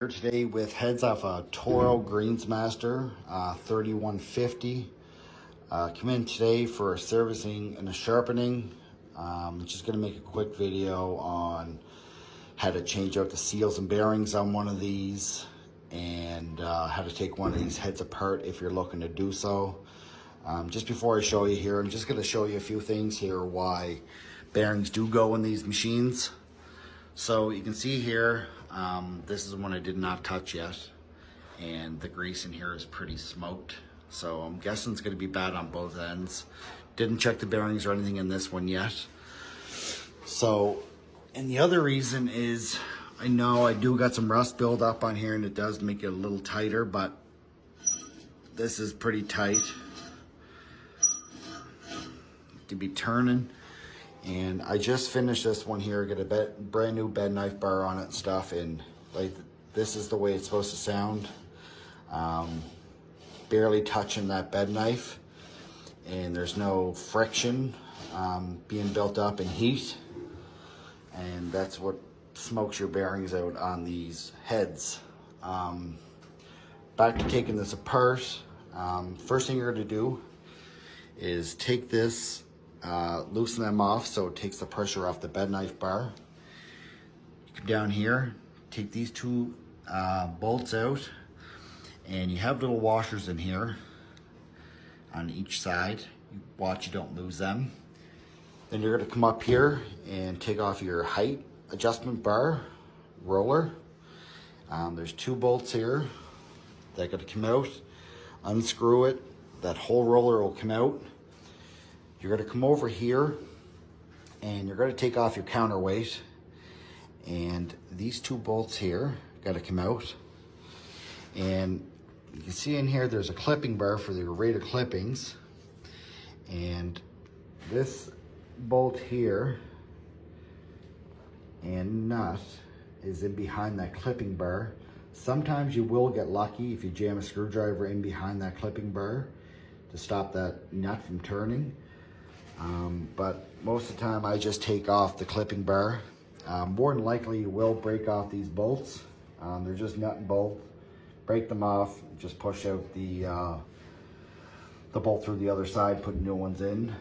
Here today with heads off a Toro Greensmaster 3150. Come in today for a servicing and a sharpening. Just going to make a quick video on how to change out the seals and bearings on one of these, and how to take one of these heads apart if you're looking to do so. Just before I show you here, I'm just going to show you a few things here why bearings do go in these machines. So you can see here, this is one I did not touch yet, and the grease in here is pretty smoked. So I'm guessing it's going to be bad on both ends. Didn't check the bearings or anything in this one yet. So, and the other reason is, I know I do got some rust build up on here and it does make it a little tighter, but this is pretty tight to be turning. And I just finished this one here, got a brand new bed knife bar on it and stuff, and like this is the way it's supposed to sound. Barely touching that bed knife, and there's no friction being built up in heat, and that's what smokes your bearings out on these heads. Back to taking this apart. First thing you're going to do is take this, loosen them off so it takes the pressure off the bed knife bar. You come down here, take these two bolts out, and you have little washers in here on each side. You watch you don't lose them. Then you're going to come up here and take off your height adjustment bar roller. There's two bolts here that are going to come out. Unscrew it, that whole roller will come out. You're going to come over here and you're going to take off your counterweight, and these two bolts here got to come out. And you can see in here there's a clipping bar for your rated clippings, and this bolt here and nut is in behind that clipping bar. Sometimes you will get lucky if you jam a screwdriver in behind that clipping bar to stop that nut from turning. But most of the time I just take off the clipping bar. More than likely you will break off these bolts. They're just nut and bolt. Break them off, just push out the bolt through the other side, put new ones in.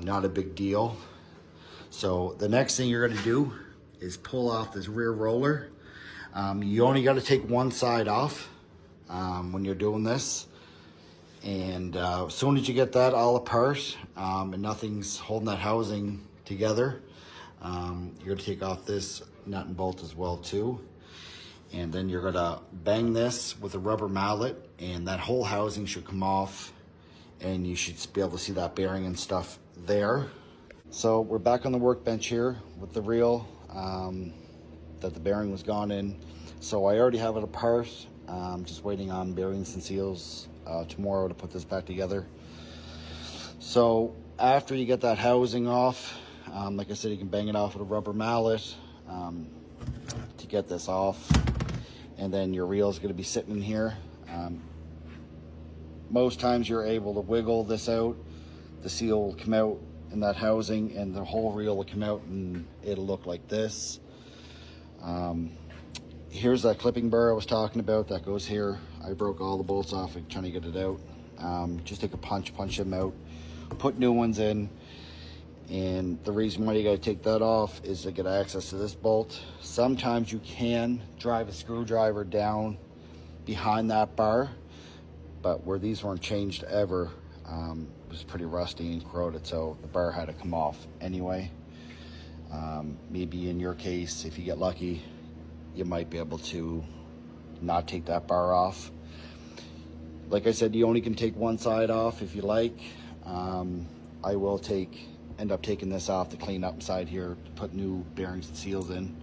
Not a big deal. So the next thing you're gonna do is pull off this rear roller. You only gotta take one side off when you're doing this. And as soon as you get that all apart and nothing's holding that housing together, you're gonna take off this nut and bolt as well too. And then you're gonna bang this with a rubber mallet, and that whole housing should come off, and you should be able to see that bearing and stuff there. So we're back on the workbench here with the reel that the bearing was gone in. So I already have it apart. Just waiting on bearings and seals tomorrow to put this back together. So after you get that housing off, like I said, you can bang it off with a rubber mallet to get this off, and then your reel is going to be sitting in here. Most times you're able to wiggle this out, the seal will come out in that housing, and the whole reel will come out, and it'll look like this. Here's that clipping bar I was talking about that goes here. I broke all the bolts off and trying to get it out. Just take a punch them out, put new ones in. And the reason why you got to take that off is to get access to this bolt. Sometimes you can drive a screwdriver down behind that bar, but where these weren't changed ever, it was pretty rusty and corroded, so the bar had to come off anyway. Maybe in your case, if you get lucky, you might be able to not take that bar off. Like I said, you only can take one side off if you like. I will end up taking this off to clean up inside here to put new bearings and seals in.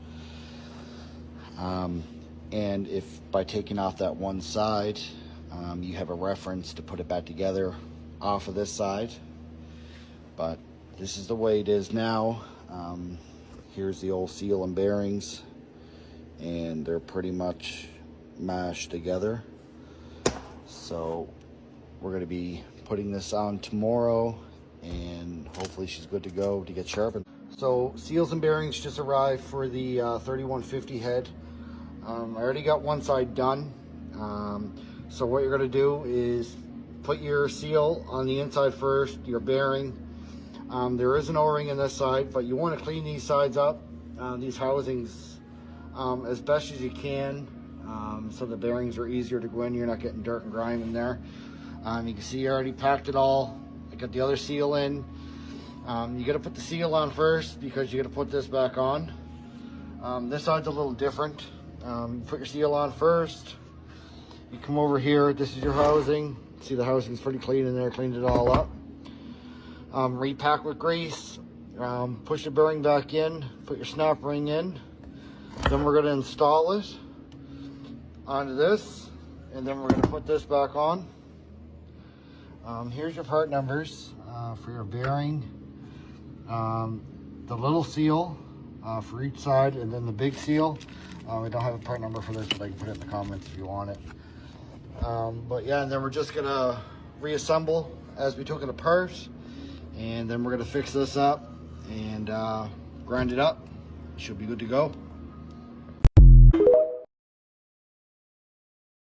And if by taking off that one side, you have a reference to put it back together off of this side. But this is the way it is now. Here's the old seal and bearings, and they're pretty much mashed together. So we're going to be putting this on tomorrow, and hopefully she's good to go to get sharpened. So seals and bearings just arrived for the 3150 head. I already got one side done. So what you're gonna do is put your seal on the inside first, your bearing. There is an O-ring in this side, but you want to clean these sides up, these housings, as best as you can, so the bearings are easier to go in. You're not getting dirt and grime in there. You can see I already packed it all. I got the other seal in. You got to put the seal on first because you got to put this back on. This side's a little different. Put your seal on first. You come over here. This is your housing. See, the housing's pretty clean in there. Cleaned it all up. Repack with grease. Push the bearing back in. Put your snap ring in. Then we're going to install it onto this, and then we're going to put this back on. Here's your part numbers for your bearing. The little seal for each side, and then the big seal. We don't have a part number for this, but I can put it in the comments if you want it. But yeah, and then we're just gonna reassemble as we took it apart, and then we're gonna fix this up and grind it up. Should be good to go.